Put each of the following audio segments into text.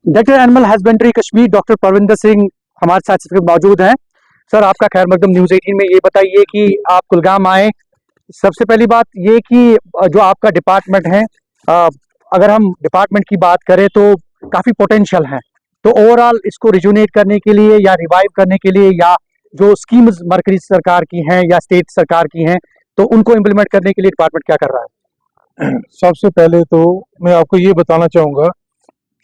Director animal husbandry Kashmir doctor Parvinder Singh हमारे साथ इस वक्त मौजूद हैं। सर, आपका खैर मकदम न्यूज़ 18 में। ये बताइए कि आप कुलगाम आए, सबसे पहली बात ये कि जो आपका डिपार्टमेंट है, अ, अगर हम डिपार्टमेंट की बात करें तो काफ़ी पोटेंशियल है। तो ओवरऑल इसको रिजुनेट करने के लिए या रिवाइव करने के लिए, या जो स्कीम्स मरकजी सरकार की हैं या स्टेट सरकार की हैं, तो उनको इम्प्लीमेंट करने के लिए डिपार्टमेंट क्या कर रहा है? सबसे पहले तो मैं आपको ये बताना चाहूँगा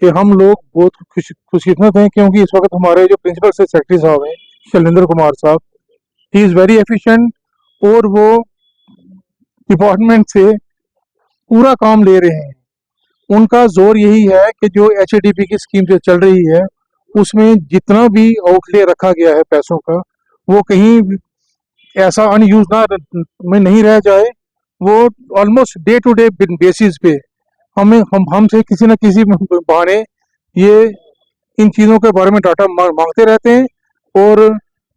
कि हम लोग बहुत खुशकिस्मत हैं, क्योंकि इस वक्त हमारे जो प्रिंसिपल सेक्रेटरी साहब हैं, शैलेंद्र कुमार साहब, ही इज़ वेरी एफिशिएंट, और वो डिपार्टमेंट से पूरा काम ले रहे हैं। उनका जोर यही है कि जो HADP की स्कीम जो चल रही है, उसमें जितना भी आउटले रखा गया है पैसों का, वो कहीं ऐसा अनयूज में नहीं रह जाए। वो almost day to day basis पे हमें हमसे किसी न किसी बहाने ये इन चीज़ों के बारे में डाटा मांगते रहते हैं, और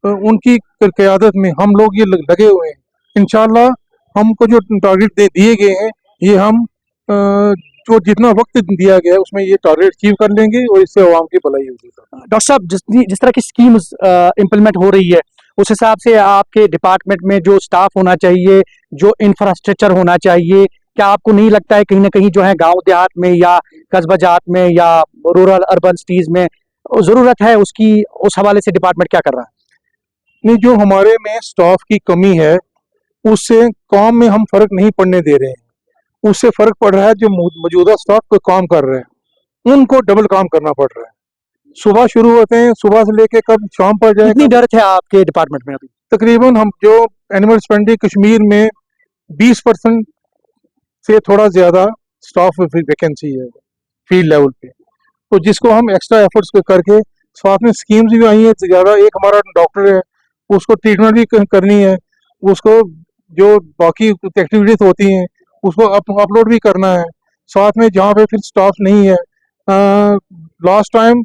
उनकी क़यादत में हम लोग ये लगे हुए हैं। इंशाल्लाह हमको जो टारगेट दिए गए हैं, ये हम जो जितना वक्त दिया गया है उसमें ये टारगेट अचीव कर लेंगे, और इससे आवाम की भलाई होगी। डॉक्टर साहब, जिस तरह की स्कीम्स इम्प्लीमेंट हो रही है, उस हिसाब से आपके डिपार्टमेंट में जो स्टाफ होना चाहिए, जो इंफ्रास्ट्रक्चर होना चाहिए, क्या आपको नहीं लगता है कहीं ना कहीं जो है गांव देहात में या कस्बा जात में या रूरल अर्बन सिटीज में जरूरत है उसकी, उस हवाले से डिपार्टमेंट क्या कर रहा है? नहीं, जो हमारे में स्टाफ की कमी है, उससे काम में हम फर्क नहीं पड़ने दे रहे हैं। उससे फर्क पड़ रहा है जो मौजूदा स्टाफ को काम कर रहे हैं, उनको डबल काम करना पड़ रहा है। सुबह शुरू होते हैं, सुबह से लेके कब शाम पड़ जाए। कितनी डेप्थ है आपके डिपार्टमेंट में अभी? तकरीबन हम जो एनिमल हस्बेंड्री कश्मीर में 20% से थोड़ा ज्यादा स्टाफ वैकेंसी है फील्ड लेवल पे, तो जिसको हम एक्स्ट्रा एफर्ट्स करके, साथ में स्कीम्स भी आई है ज्यादा। एक हमारा डॉक्टर है, उसको ट्रीटमेंट भी करनी है, उसको जो बाकी एक्टिविटीज होती हैं उसको अपलोड भी करना है, साथ में जहाँ पे फिर स्टाफ नहीं है। लास्ट टाइम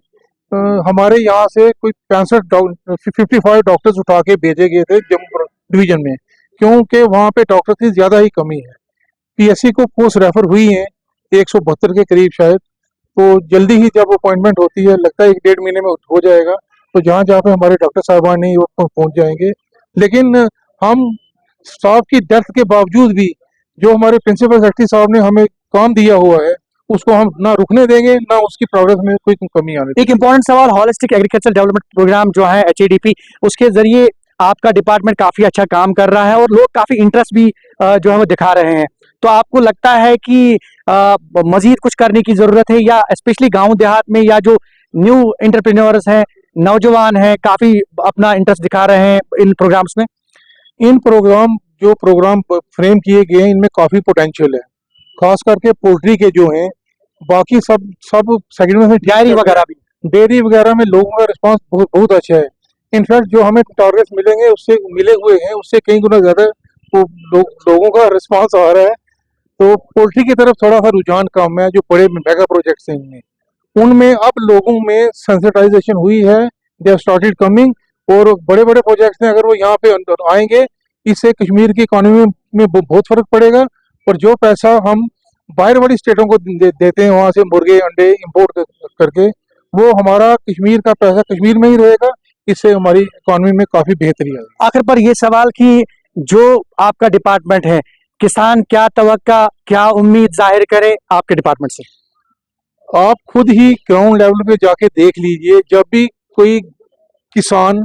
हमारे यहाँ से कोई 55 डॉक्टर्स उठा के भेजे गए थे जम्मू डिवीजन में, क्योंकि वहाँ पे डॉक्टर की ज्यादा ही कमी है। PSC को पोस्ट रेफर हुई है 172 के करीब शायद, तो जल्दी ही जब अपॉइंटमेंट होती है, लगता है 1-1.5 महीने में हो जाएगा, तो जहाँ जहाँ पे हमारे डॉक्टर साहबान नहीं वो पहुँच जाएंगे। लेकिन हम स्टाफ की डेप्थ के बावजूद भी जो हमारे प्रिंसिपल सेक्रेटरी साहब ने हमें काम दिया हुआ है, उसको हम ना रुकने देंगे, ना उसकी प्रोग्रेस में कोई कमी आने देंगे। एक इम्पोर्टेंट सवाल, हॉलिस्टिक एग्रीकल्चर डेवलपमेंट प्रोग्राम जो है HADP, उसके जरिए आपका डिपार्टमेंट काफी अच्छा काम कर रहा है और लोग काफी इंटरेस्ट भी जो है वो दिखा रहे हैं। तो आपको लगता है कि मजीद कुछ करने की जरूरत है, या स्पेशली गांव देहात में, या जो न्यू एंटरप्रेन्योर्स हैं, नौजवान हैं, काफी अपना इंटरेस्ट दिखा रहे हैं इन प्रोग्राम्स में? इन प्रोग्राम फ्रेम किए गए हैं, इनमें काफी पोटेंशियल है, खास करके पोल्ट्री के जो हैं। बाकी सब सेगमेंट में डेयरी वगैरह में लोगों का रिस्पांस बहुत अच्छा है। इनफैक्ट जो हमें टारगेट्स मिले हुए हैं, उससे कई गुना ज्यादा लोगों का रिस्पांस आ रहा है। तो पोल्ट्री की तरफ थोड़ा सा रुझान कम है। जो बड़े मेगा प्रोजेक्ट्स हैं उनमें अब लोगों में सेंसिटाइजेशन हुई है, दे हैव स्टार्टेड कमिंग, और बड़े बड़े प्रोजेक्ट्स हैं, अगर वो यहाँ पे अंदर आएंगे, इससे कश्मीर की इकोनॉमी में बहुत फर्क पड़ेगा। और जो पैसा हम बाहर वाली स्टेटों को देते हैं, वहाँ से मुर्गे अंडे इंपोर्ट करके, वो हमारा कश्मीर का पैसा कश्मीर में ही रहेगा। इससे हमारी इकोनॉमी में काफी बेहतरी आएगी। आखिर पर ये सवाल कि जो आपका डिपार्टमेंट है, किसान क्या तवक्का, क्या उम्मीद जाहिर करे आपके डिपार्टमेंट से? आप खुद ही ग्राउंड लेवल पे जाके देख लीजिए, जब भी कोई किसान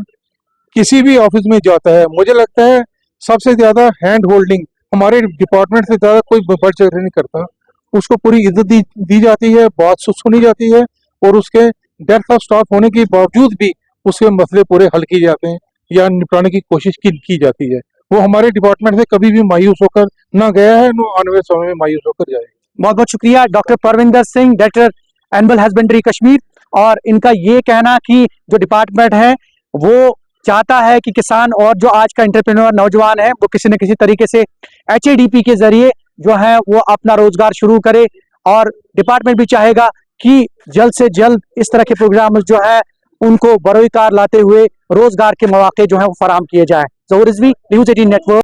किसी भी ऑफिस में जाता है, मुझे लगता है सबसे ज्यादा हैंड होल्डिंग हमारे डिपार्टमेंट से ज्यादा कोई बढ़ चढ़ नहीं करता। उसको पूरी इज्जत दी जाती है, बात सुनी जाती है, और उसके डेप्थ ऑफ स्टाफ होने के बावजूद भी उसके मसले पूरे हल किए जाते हैं या निपटाने की कोशिश की जाती है। वो हमारे डिपार्टमेंट से कभी भी मायूस होकर ना गया है, ना आने वाले समय में मायूस होकर जाएगा। बहुत बहुत शुक्रिया doctor Parvinder Singh, director animal husbandry Kashmir. और इनका ये कहना कि जो डिपार्टमेंट है वो चाहता है कि किसान और जो आज का एंटरप्रेन्योर नौजवान है, वो किसी न किसी तरीके से HADP के जरिए जो है वो अपना रोजगार शुरू करे, और डिपार्टमेंट भी चाहेगा कि जल्द से जल्द इस तरह के प्रोग्राम जो है उनको बरोईकार लाते हुए रोजगार के मौके जो है वो फराहम किए जाए। ज़हूर रिजवी, न्यूज़ 18 नेटवर्क।